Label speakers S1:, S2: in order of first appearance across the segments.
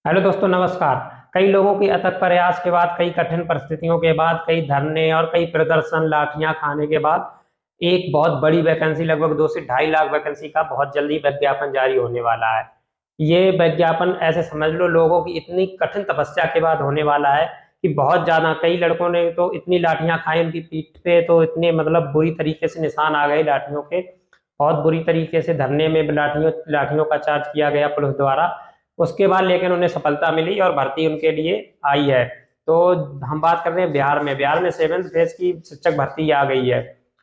S1: Hello दोस्तों, नमस्कार। कई लोगों के अथक प्रयास के बाद, कई कठिन परिस्थितियों के बाद, कई धरने और कई प्रदर्शन, लाठियां खाने के बाद एक बहुत बड़ी वैकेंसी, लगभग 2 से 2.5 लाख वैकेंसी का बहुत जल्दी विज्ञापन जारी होने वाला है। ये विज्ञापन ऐसे समझ लो, लोगों की इतनी कठिन तपस्या के बाद होने वाला है कि बहुत ज्यादा, कई लड़कों ने तो इतनी लाठियां खाई, उनकी पीठ पे तो इतने मतलब बुरी तरीके से निशान आ गए लाठियों के। बहुत बुरी तरीके से धरने में लाठियों लाठियों का चार्ज किया गया पुलिस द्वारा। उसके बाद लेकिन उन्हें सफलता मिली और भर्ती उनके लिए आई है। तो हम बात कर रहे हैं बिहार में 7th फेज की शिक्षक भर्ती आ गई है।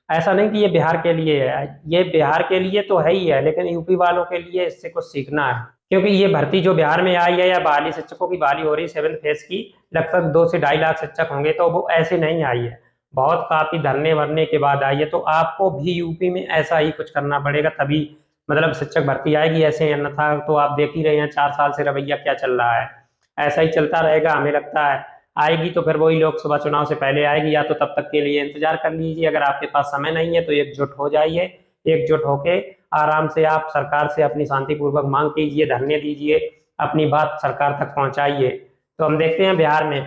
S1: ऐसा नहीं कि ये बिहार के लिए है, ये बिहार के लिए तो है ही है, लेकिन यूपी वालों के लिए इससे कुछ सीखना है। क्योंकि ये भर्ती जो बिहार में आई है, या बहाली शिक्षकों की बहाली हो रही है 7th फेज की, लगभग 2 से 2.5 लाख शिक्षक होंगे, तो वो ऐसे नहीं आई है। बहुत काफी धरने वरने के बाद आई है। तो आपको भी यूपी में ऐसा ही कुछ करना पड़ेगा, तभी मतलब शिक्षक भर्ती आएगी। ऐसे अन्यथा तो आप देख ही रहे हैं 4 साल से रवैया क्या चल रहा है। ऐसा ही चलता रहेगा, हमें लगता है। आएगी तो फिर वही लोकसभा चुनाव से पहले आएगी, या तो तब तक के लिए इंतजार कर लीजिए। अगर आपके पास समय नहीं है तो एकजुट हो जाइए। एकजुट होके आराम से आप सरकार से अपनी शांतिपूर्वक मांग कीजिए, धरने दीजिए, अपनी बात सरकार तक पहुंचाइए। तो हम देखते हैं बिहार में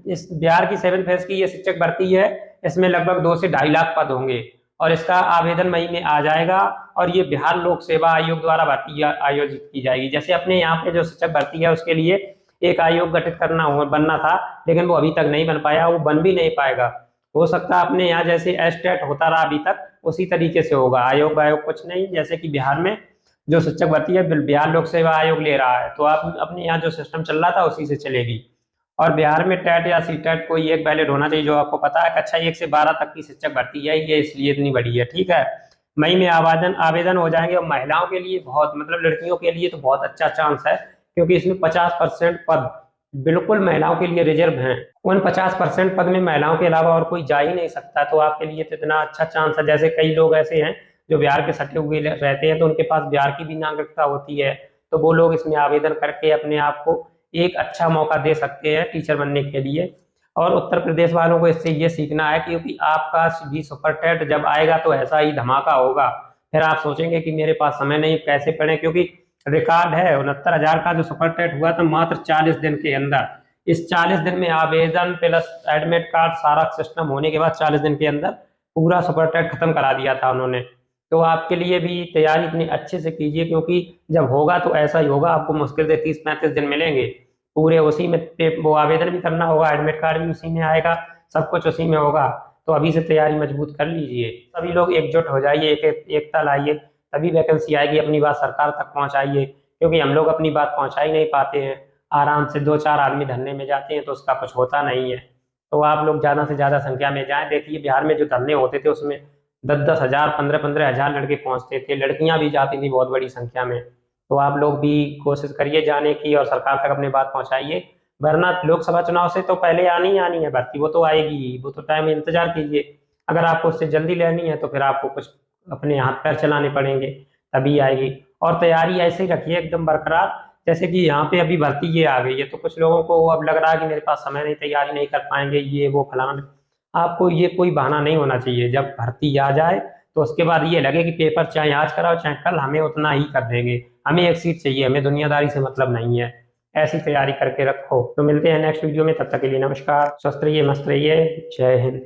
S1: इस बिहार की 7th फेज की ये शिक्षक भर्ती है। इसमें लगभग 2 से 2.5 लाख पद होंगे और इसका आवेदन मई में आ जाएगा। और ये बिहार लोक सेवा आयोग द्वारा भर्ती आयोजित की जाएगी। जैसे अपने यहाँ पे जो शिक्षक भर्ती है उसके लिए एक आयोग गठित बनना था, लेकिन वो अभी तक नहीं बन पाया, वो बन भी नहीं पाएगा। हो सकता है अपने यहाँ जैसे एस्टेट होता रहा अभी तक, उसी तरीके से होगा। आयोग कुछ नहीं, जैसे कि बिहार में जो शिक्षक भर्ती है बिहार लोक सेवा आयोग ले रहा है, तो आप अपने यहाँ जो सिस्टम चल रहा था उसी से चलेगी। और बिहार में टेट या सी टेट कोई एक वैलिड होना चाहिए, जो आपको पता है। कक्षा 1 से 12 तक की शिक्षक भर्ती है, ये इसलिए इतनी बड़ी है, ठीक है। मई में आवेदन आवेदन हो जाएंगे। और महिलाओं के लिए बहुत, मतलब लड़कियों के लिए तो बहुत अच्छा चांस है, क्योंकि इसमें 50% पद बिल्कुल महिलाओं के लिए रिजर्व हैं। उन 50% पद में महिलाओं के अलावा और कोई जा ही नहीं सकता। तो आपके लिए तो इतना अच्छा चांस है। जैसे कई लोग ऐसे हैं जो बिहार के सटे हुए रहते हैं, तो उनके पास बिहार की भी नागरिकता होती है, तो वो लोग इसमें आवेदन करके अपने आप को एक अच्छा मौका दे सकते हैं टीचर बनने के लिए। और उत्तर प्रदेश वालों को इससे ये सीखना है, क्योंकि आपका भी सुपर टेट जब आएगा तो ऐसा ही धमाका होगा। फिर आप सोचेंगे कि मेरे पास समय नहीं, कैसे पढ़ें, क्योंकि रिकॉर्ड है 69,000 का जो सुपर टेट हुआ था मात्र 40 दिन के अंदर। इस 40 दिन में आवेदन प्लस एडमिट कार्ड सारा सिस्टम होने के बाद 40 दिन के अंदर पूरा सुपर टेट खत्म करा दिया था उन्होंने। तो आपके लिए भी तैयारी इतनी अच्छे से कीजिए, क्योंकि जब होगा तो ऐसा ही होगा। आपको मुश्किल से 30-35 दिन मिलेंगे पूरे, उसी में वो आवेदन भी करना होगा, एडमिट कार्ड भी उसी में आएगा, सब कुछ उसी में होगा। तो अभी से तैयारी मजबूत कर लीजिए। सभी लोग एकजुट हो जाइए, एकता लाइए, तभी वैकेंसी आएगी। अपनी बात सरकार तक पहुंचाइए, क्योंकि हम लोग अपनी बात पहुंचा ही नहीं पाते हैं। आराम से 2-4 आदमी धरने में जाते हैं तो उसका कुछ होता नहीं है। तो आप लोग ज़्यादा से ज़्यादा संख्या में जाएं। देखिए बिहार में जो धरने होते थे उसमें 10-10 हजार, 15-15 हजार लड़के पहुंचते थे, लड़कियां भी जाती थी बहुत बड़ी संख्या में। तो आप लोग भी कोशिश करिए जाने की और सरकार तक अपनी बात पहुंचाइए। वरना लोकसभा चुनाव से तो पहले आनी ही आनी है भर्ती, वो तो आएगी ही, वो तो टाइम इंतजार कीजिए। अगर आपको उससे जल्दी लेनी है तो फिर आपको कुछ अपने हाथ पैर चलाने पड़ेंगे, तभी आएगी। और तैयारी ऐसे ही रखिए एकदम बरकरार। जैसे कि यहाँ पे अभी भर्ती ये आ गई है, तो कुछ लोगों को अब लग रहा है कि मेरे पास समय नहीं, तैयारी नहीं कर पाएंगे, ये वो फलाना। आपको ये कोई बहाना नहीं होना चाहिए। जब भर्ती आ जाए तो उसके बाद ये लगे कि पेपर चाहे आज कराओ चाहे कल, हमें उतना ही कर देंगे, हमें एक सीट चाहिए, हमें दुनियादारी से मतलब नहीं है। ऐसी तैयारी करके रखो। तो मिलते हैं नेक्स्ट वीडियो में, तब तक के लिए नमस्कार। स्वस्थ रहिए, मस्त रहिए। जय हिंद।